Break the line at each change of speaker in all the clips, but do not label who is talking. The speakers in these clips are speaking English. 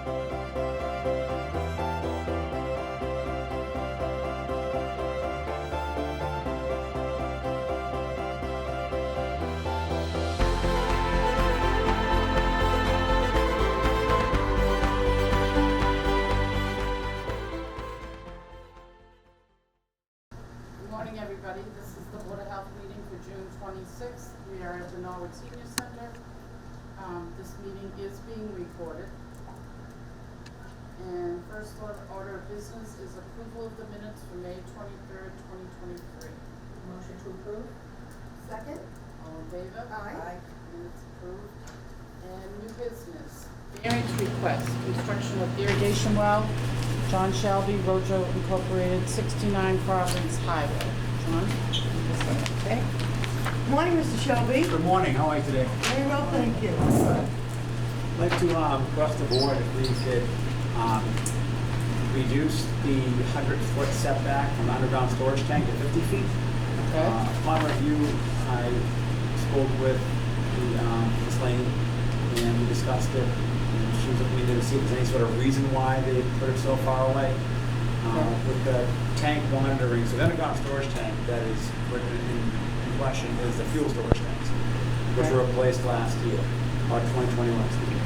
Good morning, everybody. This is the Board of Health meeting for June 26th. We are at the Norwood Senior Center. This meeting is being recorded. And first order of business is approval of the minutes for May 23rd, 2023.
Motion to approve? Second?
All in favor?
Aye.
Minutes approved. And new business. Variance request, construction of irrigation well, John Shelby, Rojo Incorporated, 69 Providence Highway. John?
Okay. Good morning, Mr. Shelby.
Good morning, how are you today?
Very well, thank you.
I'd like to request the board if we could reduce the 100-foot setback from the underground storage tank to 50 feet.
Okay.
Upon review, I spoke with Ms. Lane and we discussed it. And she was looking to see if there's any sort of reason why they put it so far away. With the tank monitoring, so the underground storage tank that is in question is the fuel storage tanks, which were replaced last year, or 2020 last year.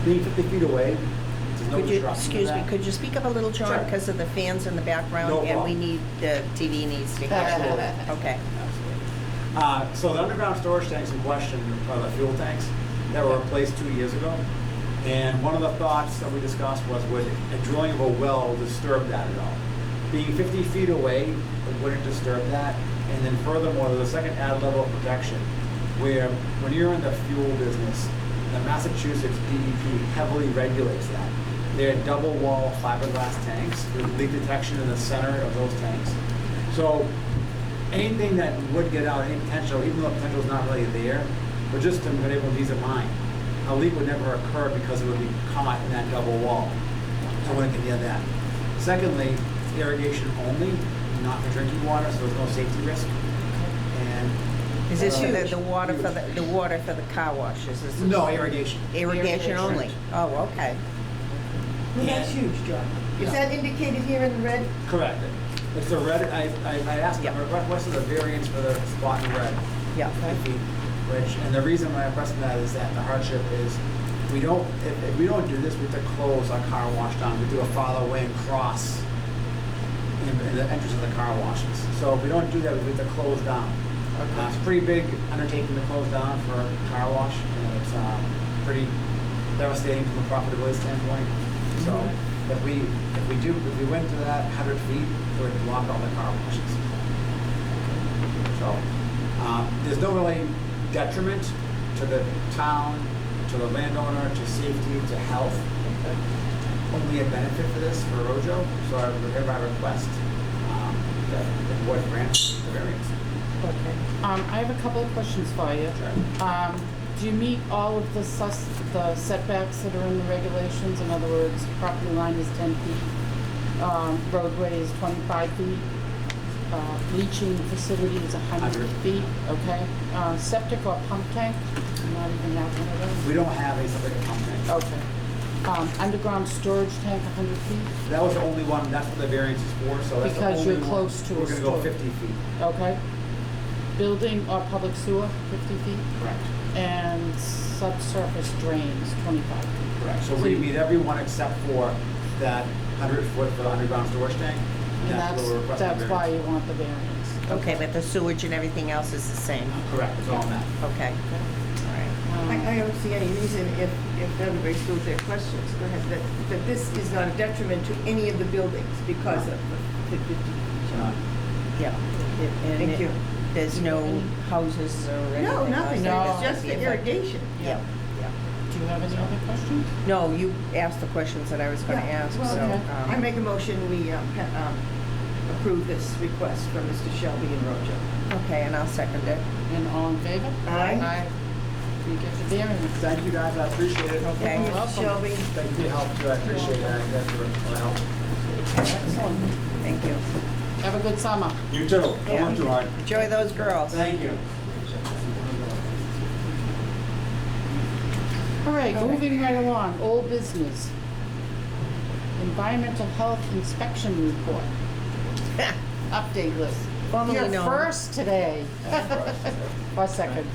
Being 50 feet away, there's no
Could you,
disruption to
excuse me,
that.
could you speak up a little, John,
Sure.
because of the fans in the background?
No
And we
problem.
need, the TV needs to hear.
Absolutely.
Okay.
Absolutely. So the underground storage tanks in question are the fuel tanks that were replaced 2 years ago. And one of the thoughts that we discussed was, would a drilling of a well disturb that at all? Being 50 feet away, it wouldn't disturb that. And then furthermore, there's a second added level of protection where when you're in the fuel business, the Massachusetts DEP heavily regulates that. They're double wall fiberglass tanks with leak detection in the center of those tanks. So anything that would get out, any potential, even though potential is not really there, but just to enable peace of mind, a leak would never occur because it would be caught in that double wall. So one can hear that. Secondly, it's irrigation only, not for drinking water, so there's no safety risk. And
Is this for
huge,
the water for
huge.
the water for the car washes? Is this
No, irrigation.
irrigation only?
Correct.
Oh, okay.
Well, that's huge, John. Is
Yeah.
that indicated here in red?
Correct. It's a red, I asked them,
Yeah.
what's the variance for the spot in red?
Yeah.
50 feet, which, and the reason why I'm pressing that is that the hardship is, we don't, if we don't do this, we have to close our car wash down. We do a follow away and cross in the entrance of the car washes. So if we don't do that, we have to close down. It's a pretty big undertaking to close down for a car wash, and it's pretty devastating from a profitability standpoint. So if we went to that 100 feet, it would block all the car washes. So there's no really detriment to the town, to the landowner, to safety, to health. Only a benefit for this for Rojo. So I would hereby request that the board grant the variance.
Okay.
I have a couple of questions for you.
Sure.
Do you meet all of the setbacks that are in the regulations? In other words, property line is 10 feet, roadway is 25 feet, leaching facility is 100
100.
feet, okay? Septic or pump tank? Not even have one of those?
We don't have a septic pump tank.
Okay. Underground storage tank, 100 feet?
That was the only one, that's what the variance is for, so that's the
Because
only
you're
one.
close to a
We're gonna go
store.
50 feet.
Okay. Building or public sewer, 50 feet?
Correct.
And subsurface drains, 25 feet.
Correct. So we meet everyone except for that 100-foot for the underground storage tank.
And
what we're requesting
that's why
variance.
you want the variance.
Okay, but the sewage and everything else is the same?
Correct, it's all that.
Okay. All right.
I don't see any reason if everybody still has their questions, go ahead, that this is not a detriment to any of the buildings because of the 50 feet.
Yeah. And
Thank you.
There's no houses or anything?
No, nothing,
No.
it's just the irrigation.
Yeah, yeah.
Do you have any other questions?
No, you asked the questions that I was going to
Yeah,
ask,
well,
so.
okay.
I make a motion, we approve this request from Mr. Shelby and Rojo.
Okay, and I'll second it.
And all in favor?
Aye.
You get the variance.
Thank you guys, I appreciate it.
Okay.
Thank you,
welcome.
Mr. Shelby.
Thank you for your help too, I appreciate that. You guys for the help.
Excellent.
Thank you.
Have a good summer.
You too. Don't
Yeah.
work too hard.
Enjoy those girls.
Thank you.
All right, moving right along, old business. Environmental health inspection report. Update list.
Formerly
You're
known.
first today. Or second.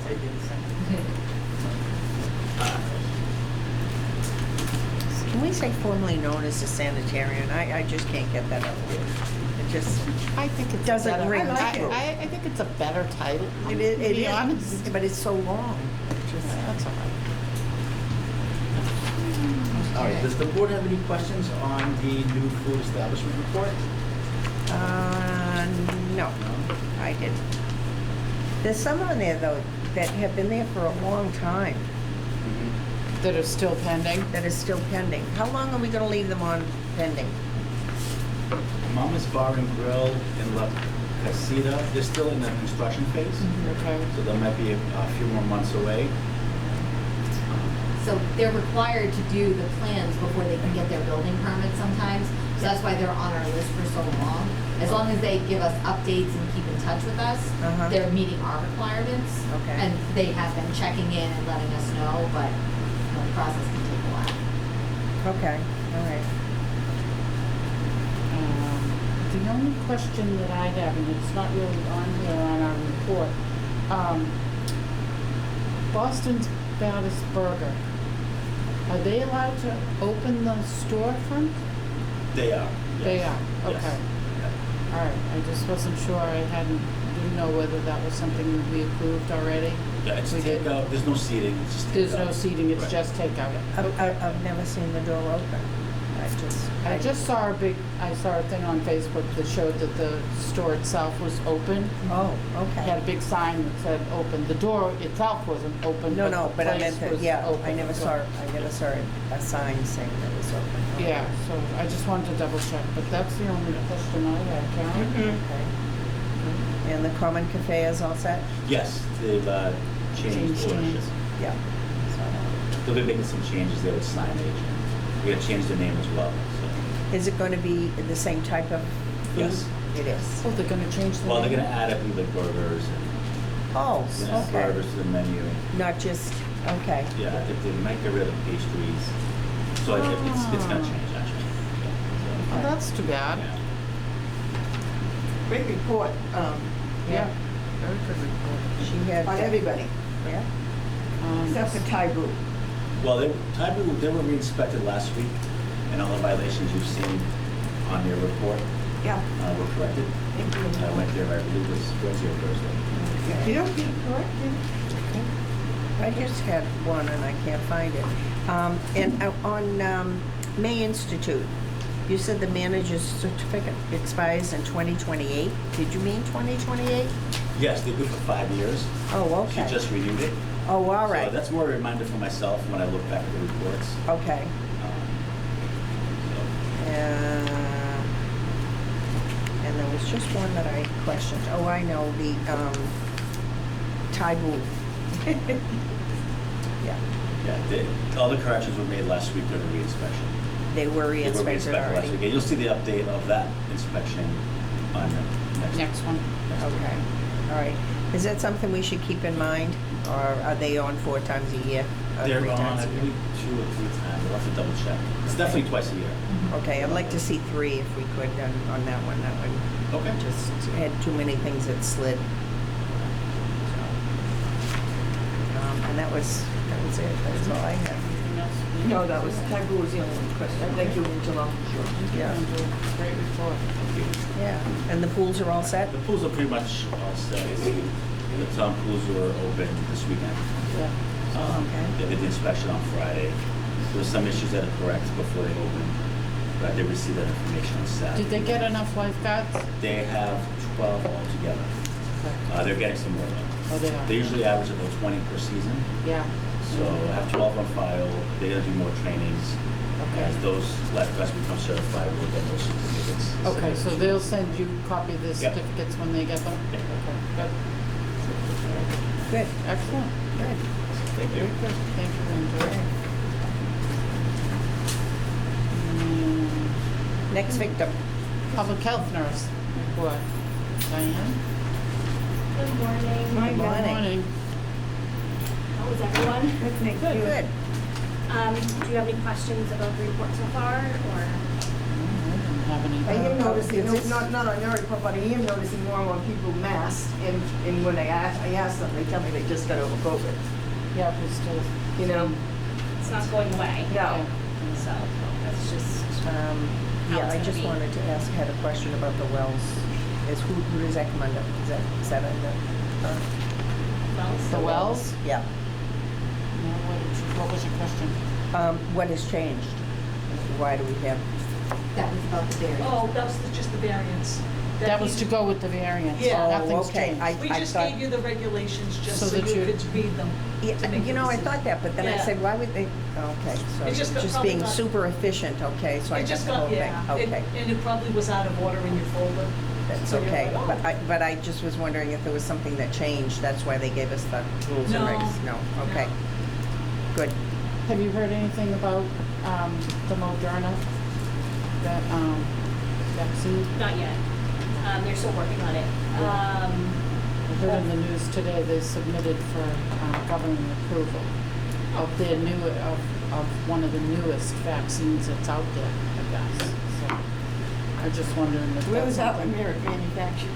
Can we say formerly known as a sanitarian? I just can't get that out there. It just,
I think it's
Doesn't
better.
ring
I,
true.
I think it's a better title.
it is,
to be honest.
but it's so long. It just-
That's all right.
All right, does the board have any questions on the new food establishment report?
No, I didn't. There's some on there though that have been there for a long time
That are still pending.
that is still pending. How long are we gonna leave them on pending?
Mama's Bar and Grill in La Casita, they're still in the construction phase,
Okay.
so they might be a few more months away.
So they're required to do the plans before they can get their building permit sometimes. So that's why they're on our list for so long. As long as they give us updates and keep in touch with us,
Uh-huh.
they're meeting our requirements.
Okay.
And they have been checking in and letting us know, but the process can take a while.
Okay, all right.
The only question that I have, and it's not really on here on our report, Boston's Baddest Burger, are they allowed to open the storefront?
They are.
They
yes.
are,
Yes.
okay.
Yeah.
All right, I just wasn't sure, didn't know whether that was something that we approved already.
Yeah, it's
We did.
takeout, there's no seating, it's just takeout.
There's no seating, it's
Right.
just takeout.
I've never seen the door open.
I just saw a thing on Facebook that showed that the store itself was open.
Oh,
It had a
okay.
big sign that said open. The door itself wasn't open,
No,
but
no,
the
but I
place
meant to,
was
yeah,
open.
I never saw a sign saying that it was open.
Yeah, so I just wanted to double check, but that's the only question I had, Karen.
Okay. And the common cafe is all set?
Yes, they've changed
Changed
ownership.
names.
Yeah.
They'll be making some changes there with signage. We're gonna change the name as well, so.
Is it going to be the same type of food?
Yes.
It is.
Oh, they're gonna change the
Well, they're
name?
gonna add, I believe, like burgers and,
Oh,
you know,
okay.
burgers to the menu.
Not just, okay.
Yeah, I think they might get rid of pastries. So it's gonna
Ah.
change, actually.
Oh, that's too bad.
Yeah.
Great report,
Yeah. Very good report.
She had.
on everybody,
Yeah.
except for Thai Brew.
Well, they were re-inspected last week, and all the violations you've seen on their report
Yeah.
were corrected.
Thank you.
I went there, I believe it was Wednesday or Thursday.
You don't get corrected.
I just had one and I can't find it. And on May Institute, you said the manager's certificate expires in 2028. Did you mean 2028?
Yes, they're good for 5 years.
Oh,
She
okay.
just renewed it.
Oh, all right.
So that's more a reminder for myself when I look back at the reports.
Okay.
So,
And there was just one that I questioned. Oh, I know, the Thai Boo. Yeah,
yeah, all the corrections were made last week during the re-inspection.
they were
They were
re-inspected
re-inspected last
already.
week. And you'll see the update of that inspection on the next.
Next one.
Okay, all right. Is that something we should keep in mind, or are they on 4 times a year? Or
They're
3
on,
times
I
a year?
believe, 2 or 3 times. We'll have to double check. It's definitely twice a year.
Okay, I'd like to see 3 if we could on that one. That one
Okay.
just had too many things that slid. And that was it. That's all I had.
Anything else?
No, that was, Thai Brew was the only question. Thank you, Angela.
Yeah.
Great report.
Yeah, and the pools are all set?
The pools are pretty much all set. The town pools were open this weekend.
Yeah.
Okay.
They did the inspection on Friday. There were some issues that are correct before they opened, but I did receive that information on Saturday.
Did they get enough lifeguards?
They have 12 altogether. They're getting some more though.
Oh, they are?
They usually average about 20 per season,
Yeah.
so I have 12 on file. They're gonna do more trainings.
Okay.
As those lifeguards become certified, we'll get those certificates.
Okay, so they'll send you a copy of the
Yep.
certificates when they get them?
Yep.
Okay, good.
Good,
Excellent.
good.
Thank you.
Very good. Thank you, Andrew.
Next victim.
Public health nurse report. Diane?
Good morning.
My
Good
God.
morning.
Morning.
How is everyone?
Good, thank you.
Good.
Do you have any questions about the report so far, or?
I didn't have any.
I am noticing,
is it-
not on your report, but I am noticing more and more people masked, and when I ask them, they tell me they just got over COVID,
Yeah, we still.
you know?
It's not going away.
No.
So that's just, How
Yeah,
it's
I
gonna
just
be.
wanted to ask, had a question about the wells. Who does that come under? Is that under?
well,
The wells?
Yeah.
No, what was your question?
What has changed? Why do we have,
That was about the variance.
Oh, that was just the variance.
That was
he-
to go with the variance.
Yeah.
oh,
Nothing's
okay.
changed.
We
I
just
thought-
gave you the regulations just
So
so
that
you
you-
could read them.
Yeah,
to make
you
the
know, I
decision.
thought that, but then I
Yeah.
said, why would they, okay, so
It just got-
just
probably
being
got-
super efficient, okay, so I
It
got
just
the whole
got,
thing,
yeah,
okay.
and it probably was out of order in your folder.
That's
So you're
okay,
like, oh.
but I just was wondering if there was something that changed, that's why they gave us the rules and
No.
regs. No, okay, good.
Have you heard anything about, the Moderna, that, vaccine?
not yet. They're still working on it.
I heard in the news today they submitted for government approval of their new, of one of the newest vaccines that's out there, I guess. So I'm just wondering if
Where
that's
was that
something.
one manufactured?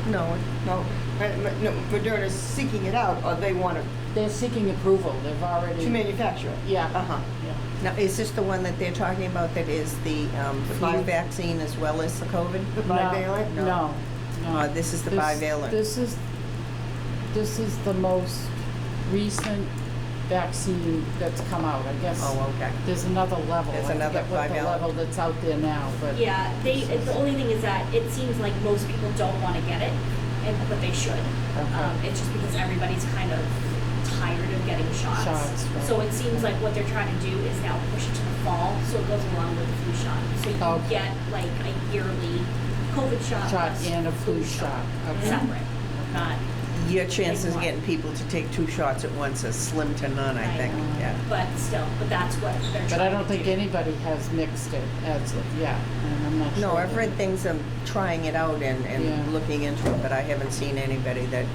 No,
No, no, Moderna's seeking it out, or they want
They're seeking approval. They've already.
to manufacture it?
Yeah.
Uh-huh.
Yeah.
now, is this the one that they're talking about that is the flu
bi-
vaccine as well as the COVID?
The bivalent?
No, no.
This is the
This-
bivalent.
This is the most recent vaccine that's come out, I guess.
Oh, okay.
There's another level.
There's
I
another
forget what the
bivalent.
level that's out there now, but.
Yeah, the only thing is that it seems like most people don't want to get it, but they should.
Okay.
It's just because everybody's kind of tired of getting shots.
Shots, right.
So it seems like what they're trying to do is now push it to the fall, so it goes along with the flu shot. So you
Okay.
get like a yearly COVID shot.
Shot
plus
and a flu shot. Okay.
Separate, not,
Your chances of
one.
getting people to take 2 shots at once is slim to none, I
Right.
think, yeah.
but still, but that's what they're trying to do.
But I don't think anybody has mixed it as of yet, and I'm not sure.
No, I've read things of trying it out and
Yeah.
looking into it, but I haven't seen anybody that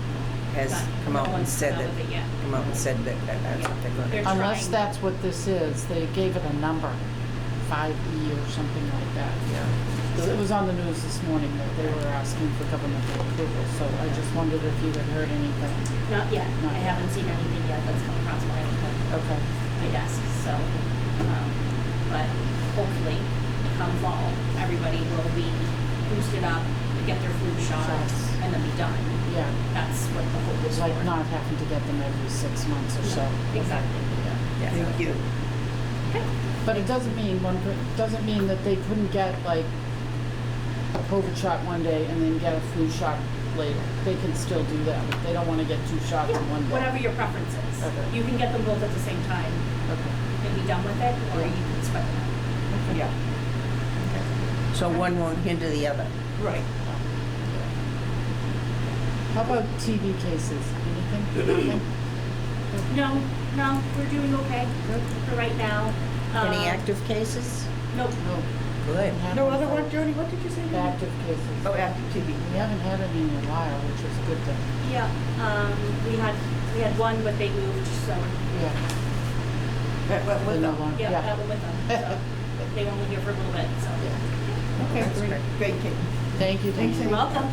has
But
come
no
out and
one's
said
come
that,
out with it yet.
come out and said that that's what they're
They're
gonna do.
Unless
trying.
that's what this is, they gave it a number, 5E or something like that.
Yeah.
'Cause it was on the news this morning that they were asking for governmental approval, so I just wondered if you had heard anything.
Not yet.
Not
I
yet.
haven't seen anything yet that's come across
Okay.
my desk, so, but hopefully, come fall, everybody will be boosted up, get their flu shot,
Shots.
and then be done.
Yeah,
That's what the hope is
it's like
for.
not having to get them every 6 months or so.
Exactly.
Yeah.
Thank you.
But it doesn't mean doesn't mean that they couldn't get like a COVID shot one day and then get a flu shot later. They can still do that. If they don't want to get 2 shots
Yeah,
in one day.
whatever your preference is.
Okay.
You can get them both at the same time
Okay.
and be done with it, or
Yeah.
you can spread them out.
Yeah,
So one won't hinder the other.
right.
How about TB cases? Anything?
No, we're doing okay for right now.
Any active cases?
Nope.
No.
Good.
No other one, Jody, what did you say?
Active cases.
Oh, active TB.
We haven't had any in a while, which is a good thing.
Yeah, we had one, but they moved, so,
Yeah.
What
They're no
them?
longer-
yeah, that one with them, so. They were only here for a little bit, so.
Okay,
That's
great,
great.
great, Kate.
Thank you.
Thanks,
You're welcome.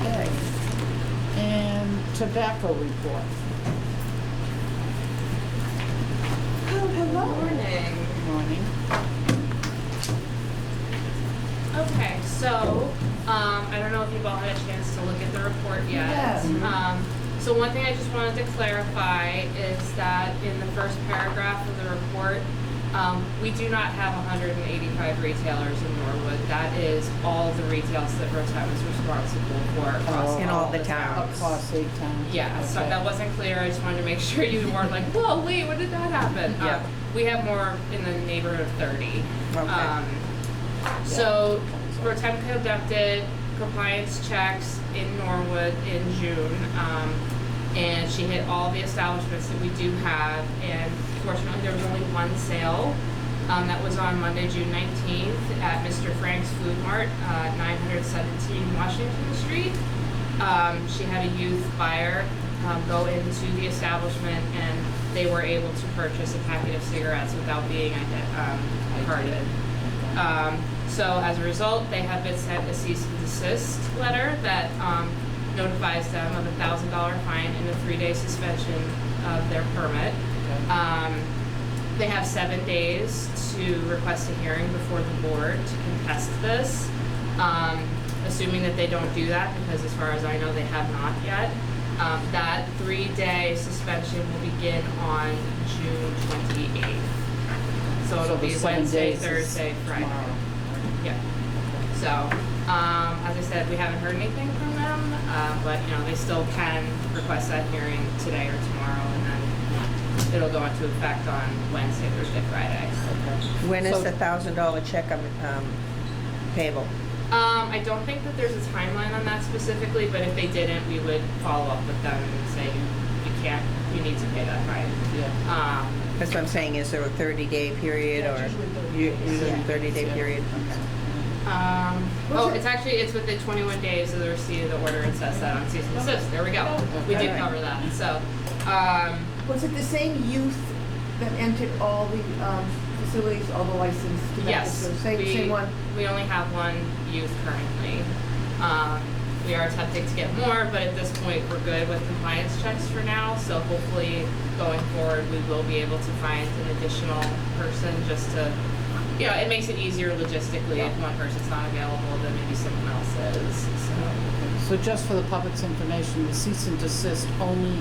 Okay.
And tobacco report.
Morning.
Morning.
Okay, so, I don't know if you've all had a chance to look at the report yet.
Yes.
So one thing I just wanted to clarify is that in the first paragraph of the report, we do not have 185 retailers in Norwood. That is all the retails that Rotep is responsible for across
In all the towns.
Across 8 towns.
Yeah, so
Okay.
that wasn't clear. I just wanted to make sure you weren't like, whoa, wait, when did that happen?
Yeah.
We have more in the neighborhood of 30.
Okay.
So Rotep conducted compliance checks in Norwood in June, and she hit all the establishments that we do have. And fortunately, there was only one sale that was on Monday, June 19th at Mr. Frank's Food Mart, 917 Washington Street. She had a youth buyer go into the establishment, and they were able to purchase a packet of cigarettes without being carded. So as a result, they have been sent a cease and desist letter that notifies them of a $1,000 fine and a 3-day suspension of their permit. They have 7 days to request a hearing before the board to contest this. Assuming that they don't do that, because as far as I know, they have not yet. That 3-day suspension will begin on June 28th. So it'll
the
be
7
Wednesday,
days is
Thursday, Friday.
tomorrow.
Yeah. So, as I said, we haven't heard anything from them, but you know, they still can request that hearing today or tomorrow, and then it'll go into effect on Wednesday, Thursday, Friday.
When is
So-
the $1,000 check payable?
I don't think that there's a timeline on that specifically, but if they didn't, we would follow up with them and say, you need to pay that fine.
Yeah.
That's what I'm saying, is there a 30-day period
Yeah,
or?
it's usually 30 days.
Usually 30-day
Yeah.
period?
It's within 21 days of the receipt of the order. It says that on cease and desist. There we go. We did
Okay.
cover that. So,
Was it the same youth that entered all the facilities, all the licensed tobacco
yes,
stores? Same one?
we only have one youth currently. We are attempting to get more, but at this point, we're good with compliance checks for now. So hopefully, going forward, we will be able to find an additional person just to, you know, it makes it easier logistically if one person's not available, then maybe someone else is. So.
So just for the public's information, the cease and desist only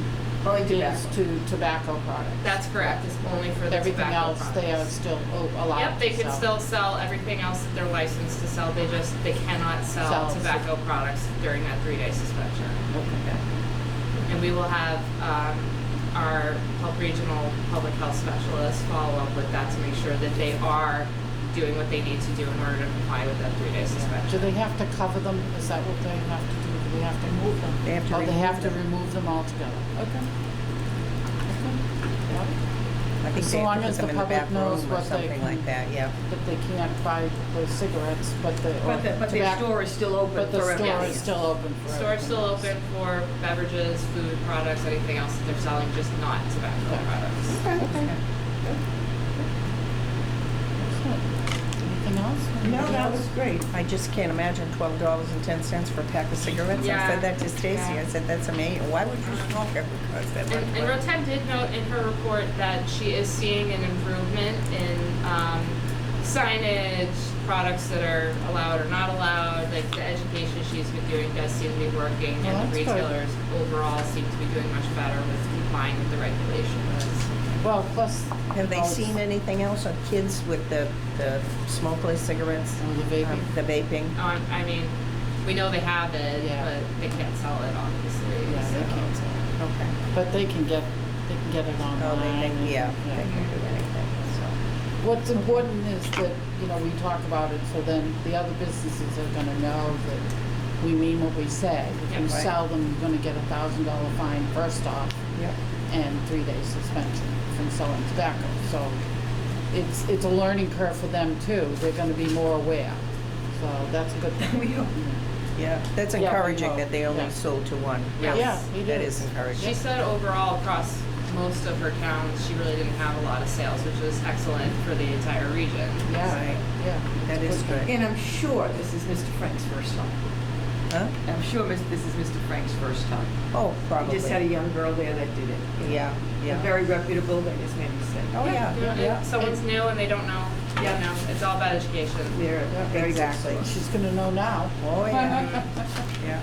Only
is
tobacco.
to tobacco products.
That's correct. It's only for the
Everything
tobacco
else, they are
products.
still allowed
Yep, they
to
can
sell.
still sell everything else that they're licensed to sell. They cannot sell
Sell.
tobacco products during that 3-day suspension.
Okay.
And we will have our regional public health specialists follow up with that to make sure that they are doing what they need to do in order to comply with that 3-day suspension.
Do they have to cover them? Is that what they have to do? Do they have to move them?
They have to
Oh, they
remove
have to
them.
remove them altogether. Okay.
I think
As
they
long
have to
as
put
the
them in the
public
back
knows
room or
what they
something
can-
like that, yeah.
That they can't buy the cigarettes, but the, or
But their
tobacco.
store is still open
But the
forever.
store
Yes.
is still open
The
for
store's still
everything else.
open for beverages, food products, anything else that they're selling, just not tobacco
Okay.
products.
Excellent. Anything else?
No,
Anybody
that
else?
was great.
I just can't imagine $12.10 for a pack of cigarettes. I
Yeah.
said that to Stacy.
Yeah.
I said, that's amazing. Why would you smoke it? Because that
And
much money.
Rotem did note in her report that she is seeing an improvement in signage, products that are allowed or not allowed. Like the education she's been doing does seem to be working,
Well,
and the
that's good.
retailers overall seem to be doing much better with complying with the regulations.
Well, plus.
Have they
oh,
seen anything else of kids with the smokeless cigarettes?
Oh, the vaping?
The vaping?
I mean, we know they have it,
Yeah.
but they can't sell it, obviously.
Yeah, they
so.
can't sell.
Okay.
But they can get it online.
Oh, they
and-
think, yeah, they can do anything, so.
What's important is that, you know, we talk about it, so then the other businesses are gonna know that we mean what we say. If
Yeah,
you
right.
sell them, you're gonna get a $1,000 fine first off,
Yep.
and 3-day suspension from selling tobacco. So it's a learning curve for them too. They're gonna be more aware. So that's a good thing.
We hope.
Yeah, that's
Yeah, we
encouraging
hope.
that they only
Yeah.
sold to one.
Yeah.
Really.
Yeah, it
That
is.
is encouraging.
She said overall across most of her towns, she really didn't have a lot of sales, which is excellent for the entire region.
Yeah,
Right.
yeah.
That is good.
And I'm sure this is Mr. Frank's first time.
Huh?
I'm sure this is Mr. Frank's first time.
Oh,
He
probably.
just had a young girl there that did it.
Yeah,
A
yeah.
very reputable, like as Mandy said.
Oh, yeah,
You know,
yeah.
if someone's new and they don't know,
Yeah.
you know, it's all about education.
They're a very good
exactly.
source.
She's gonna know now.
Oh, yeah. Yeah.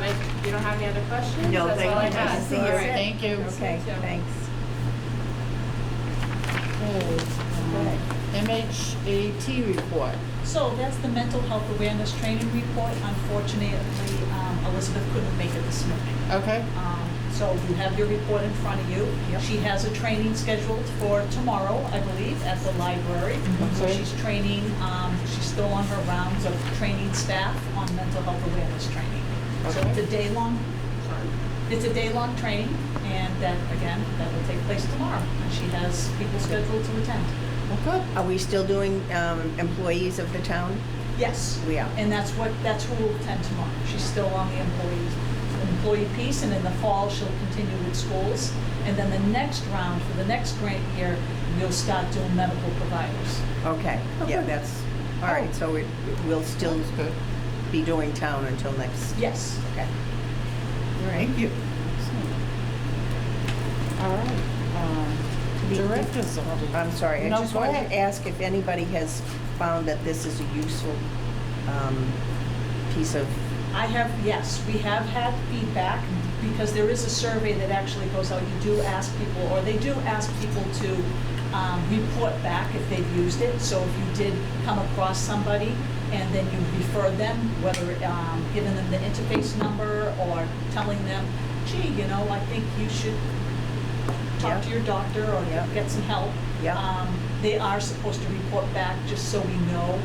If you don't have any other questions,
No,
that's
thank
all I
you. Nice
had.
to see you.
All right,
That's it.
thank you.
Okay,
too.
thanks.
Okay. MHAT report.
So that's the mental health awareness training report. Unfortunately, Elizabeth couldn't make it this morning.
Okay.
So you have your report in front of you.
Yep.
She has a training scheduled for tomorrow, I believe, at the library. So
Okay.
she's training, she's still on her rounds of training staff on mental health awareness training. So
Okay.
it's a day-long training, and that, again, that will take place tomorrow. And she has people scheduled to attend.
Well, good.
Are we still doing employees of the town?
Yes.
We are.
And that's who will attend tomorrow. She's still on the employees employee piece, and in the fall, she'll continue with schools. And then the next round, for the next grant year, we'll start doing medical providers.
Okay, yeah, that's, all right, so it will still
Sounds good.
be doing town until next,
Yes.
okay. All right.
Thank you.
All right, director's update.
I'm sorry, I
No,
just
go
wanted
ahead.
to ask if anybody has found that this is a useful piece of,
I have, yes, we have had feedback, because there is a survey that actually goes out. You do ask people, or they do ask people to report back if they've used it. So if you did come across somebody and then you referred them, whether giving them the interface number or telling them, gee, you know, I think you should talk
Yeah.
to your doctor or
Yeah.
get some help.
Yeah.
They are supposed to report back, just so we know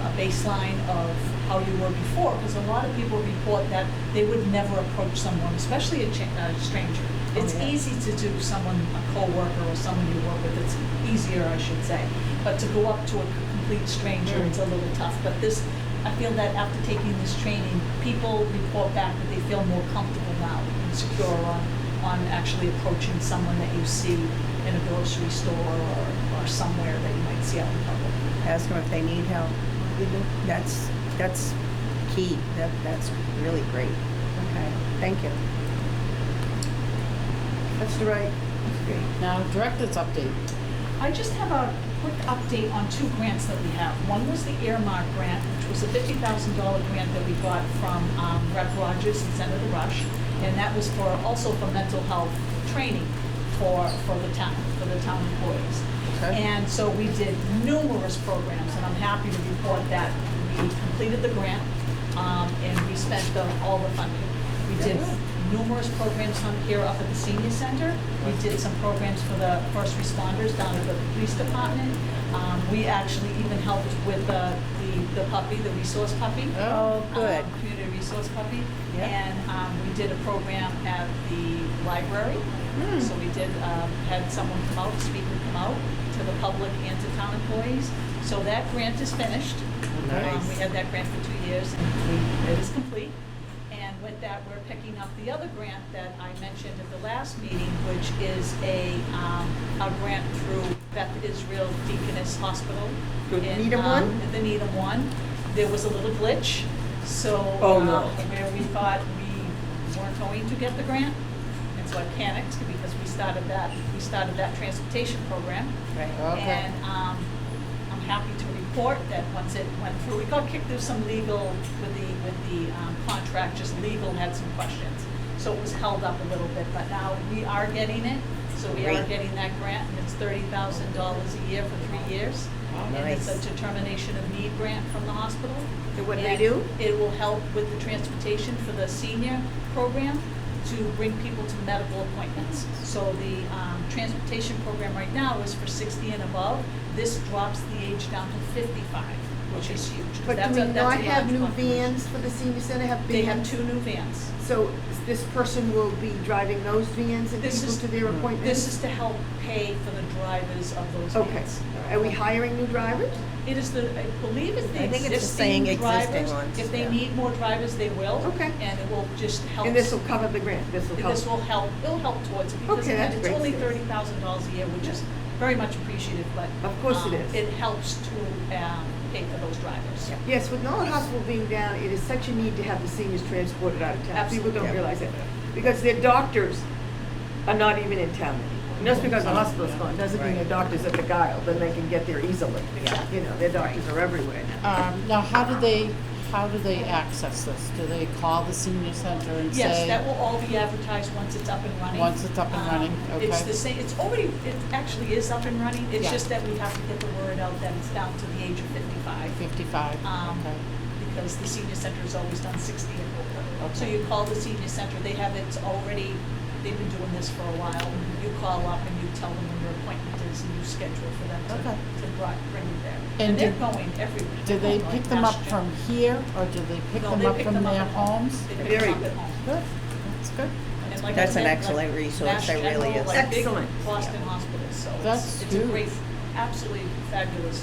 a baseline of how you were before, because a lot of people report that they would never approach someone, especially a stranger. It's
yeah.
easy to do someone, a coworker or someone you work with, it's easier, I should say. But to go up to a complete stranger, it's a little tough. But this, I feel that after taking this training, people report back that they feel more comfortable now and secure on actually approaching someone that you see in a grocery store or somewhere that you might see out in public.
ask them if they need help. That's key, that's really great. Okay, thank you. That's the right, that's great.
Now, director's update.
I just have a quick update on two grants that we have. One was the Earmark grant, which was a $50,000 grant that we got from Rep. Rogers and Senator Rush, and that was also for mental health training for the town employees.
Okay.
And so we did numerous programs, and I'm happy to report that we completed the grant, and we spent all the funding. We did numerous programs here up at the senior center. We did some programs for the first responders down at the police department. We actually even helped with the puppy, the resource puppy.
Oh, good.
Community resource puppy.
Yeah.
And we did a program at the library. So we did, had someone come out, a speaker come out to the public and to town employees. So that grant is finished.
Nice.
We had that grant for 2 years, and it is complete. And with that, we're picking up the other grant that I mentioned at the last meeting, which is a grant through Beth Israel Deaconess Hospital.
The
in,
Needham one?
in the Needham one. There was a little glitch, so
Oh, no.
where we thought we weren't going to get the grant, and so I panicked because we started that transportation program.
Right.
Okay.
And I'm happy to report that once it went through, we got kicked through some legal with the contract, just legal had some questions. So it was held up a little bit, but now we are getting it. So we are
Great.
getting that grant, and it's $30,000 a year for 3 years. And it's
Nice.
a determination of need grant from the hospital.
And what do they
And
do?
it will help with the transportation for the senior program to bring people to medical appointments. So the transportation program right now is for 60 and above. This drops the age down to 55, which is huge. 'cause
But
that's
do
a-
we
that's a
not have
large
new
population.
vans for the senior center, have vans?
They have 2 new vans.
So this person will be driving those vans and
This
people
is-
to their appointments?
This is to help pay for the drivers of those
Okay.
vans.
Are we hiring new drivers?
It is I believe it's the
I think it's saying
existing
existing
drivers.
ones,
If they
yeah.
need more drivers, they will.
Okay.
And it will just help.
And this will cover the grant, this will help?
This will help, it'll help towards it, because
Okay,
again,
that's
it's
great.
only $30,000 a year, which is very much appreciated, but.
Of course it is.
It helps to, pay for those drivers.
Yeah.
Yes, with Norwood Hospital being down, it is such a need to have the seniors transported out of town. People
Absolutely.
don't
Yeah.
realize that. Because their doctors are not even in town anymore. And just because the hospital's gone, doesn't mean their
Right.
doctor's at the Guile, then they can get there easily.
Exactly.
You know, their doctors are everywhere now.
Now, how do they access this? Do they call the senior center and say?
Yes, that will all be advertised once it's up and running.
Once it's up and running,
It's
okay.
the same, it actually is up and running, it's
Yeah.
just that we have to get the word out that it's down to the age of 55.
55, okay.
Because the senior center has always done 60 and over.
Okay.
So you call the senior center, they have it already, they've been doing this for a while. You call up and you tell them when your appointment is and you schedule for them
Okay.
to bring you there.
And
And they're
did-
going everywhere.
Do they
They're
pick
going
them up
Mass
from
General.
here, or do they pick
No,
them
they
up
pick
from
them up
their
at home.
homes?
They pick
Very
them up at home.
Good, that's good.
And like I
That's an
said, like
excellent resource,
Mass
it really
General,
is.
like big
Excellent.
Boston hospitals, so
That's
it's a
huge.
great, absolutely fabulous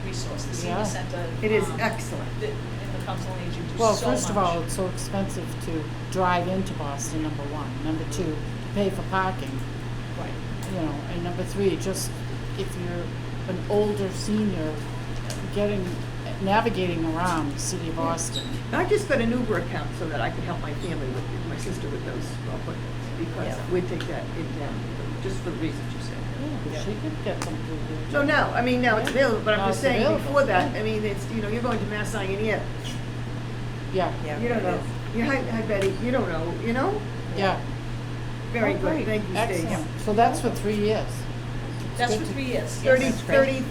resource, the senior
Yeah.
center.
It is
um,
excellent.
In the Council on Aging do so much.
Well, first of all, it's so expensive to drive into Boston, number one. Number two, to pay for parking,
Right.
you know, and number three, just if you're an older senior, navigating around the city of Boston.
I just got an Uber account so that I could help my family my sister with those appointments, because
Yeah.
we'd take that just for the reasons you said.
Yeah, she could get some food
No,
there.
no, I mean, now it's available, but
Now
I'm just
it's
saying,
available.
before that, I mean, it's, you know, you're going to Mass INF,
Yeah,
Yeah,
you don't
it
know.
is.
Yeah, hi Betty, you don't know, you know?
yeah.
Very
Oh,
good,
great.
thank you, Stacy.
Excellent. So that's for 3 years.
That's
good
for
to-
3 years.
30,
yes.
30,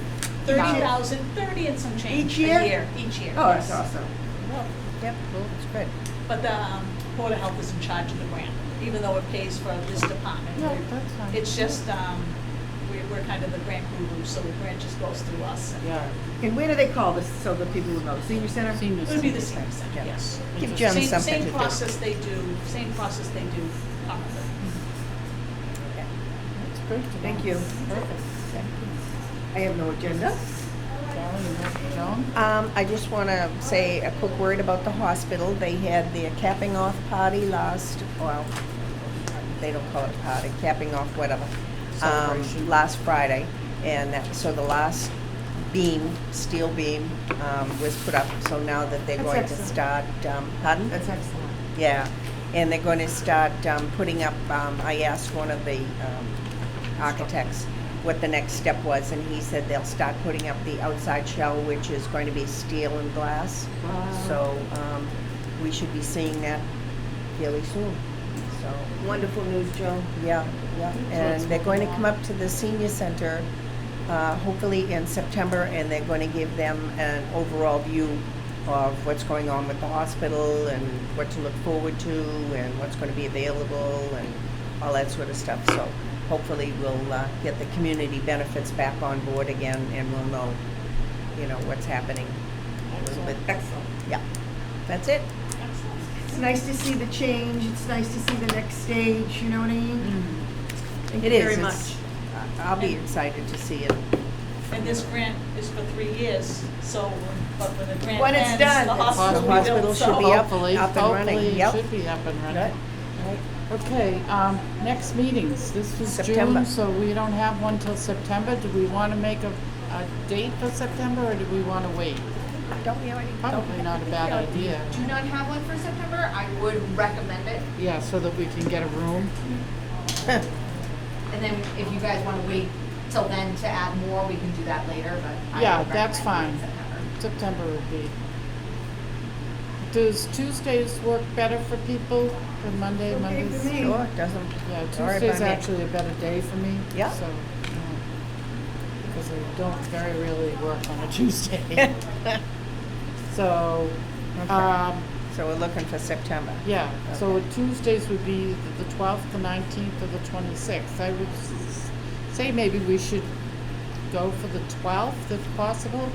30,000, 30 and some change.
Each year?
A year, each year.
Oh, that's
yes.
awesome.
Yep, it's good.
But the Board of Health is in charge of the grant, even though it pays for this department.
Yeah, that's fine.
It's just, we're kind of the grant guru, so the grant just goes through us.
Yeah,
And where do they call this, so that people will know? The senior center?
senior
It would be the
center.
senior center,
Yeah.
yes.
Give Jen
Same-
something to do.
Same process they do, Arthur.
That's great to know.
Thank you.
Perfect.
I have no agenda.
Darling, Joan?
I just want to say a quick word about the hospital. They had their capping off party they don't call it a party, capping off whatever,
Celebration.
last Friday. And so the last beam, steel beam, was put up, so now that they're
That's
going
excellent.
to start, pardon?
That's excellent.
Yeah, and they're going to start putting up, I asked one of the architects what the next step was, and he said they'll start putting up the outside shell, which is going to be steel and glass.
Wow.
So we should be seeing that fairly soon. So,
Wonderful news, Joan.
yeah, yeah. And they're going to come up to the senior center, hopefully in September, and they're going to give them an overall view of what's going on with the hospital and what to look forward to and what's going to be available and all that sort of stuff. So hopefully we'll get the community benefits back on board again, and we'll know, what's happening a little bit.
Excellent.
Yeah, that's it.
It's nice to see the change. It's nice to see the next stage, you know what I mean? Thank
It
you
is.
very
It's-
much.
I'll be excited to see it.
And this grant is for 3 years, so but when the grant
When it's
ends,
done,
the
it's-
hospital
the
will be
hospital
built,
should
so.
be up.
Hopefully,
and running.
hopefully
Yep.
it should be up and running.
Right.
Okay, next meetings, this was
September.
June, so we don't have one till September. Do we want to make a date for September, or do we want to wait?
Don't we already?
Probably not a bad idea.
Do not have one for September, I would recommend it.
Yeah, so that we can get a room.
And then if you guys wanna wait till then to add more, we can do that later, but I
Yeah,
would
that's
recommend
fine.
September.
September would be. Does Tuesdays work better for people than Monday?
Okay
Mondays?
for me.
Sure, doesn't.
Yeah,
Sorry
Tuesday's
about me.
actually a better day for me.
Yeah.
So, because I don't very really work on a Tuesday. So,
Okay. So we're looking for September.
yeah, so
Okay.
Tuesdays would be the 12th, the 19th, or the 26th. I would say maybe we should go for the 12th if possible,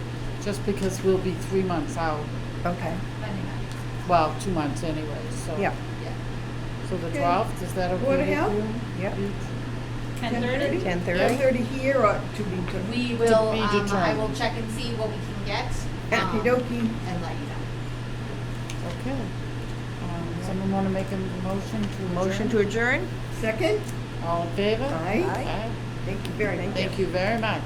just because we'll be 3 months out.
Okay.
Depending on-
Well, 2 months anyway, so.
Yeah.
Yeah.
So the
Okay.
12th, is that okay
Board
with
of Health?
you?
Yep.
You-
10:30?
10:30?
10:30 here or to be determined?
We will,
be
I will
determined.
check and see what we can get.
Okey-dokey.
And let you know.
Okay. Someone want to make a motion to adjourn?
Motion to adjourn?
Second?
All in favor?
Aye.
Aye.
Thank you very much.
Thank you very much.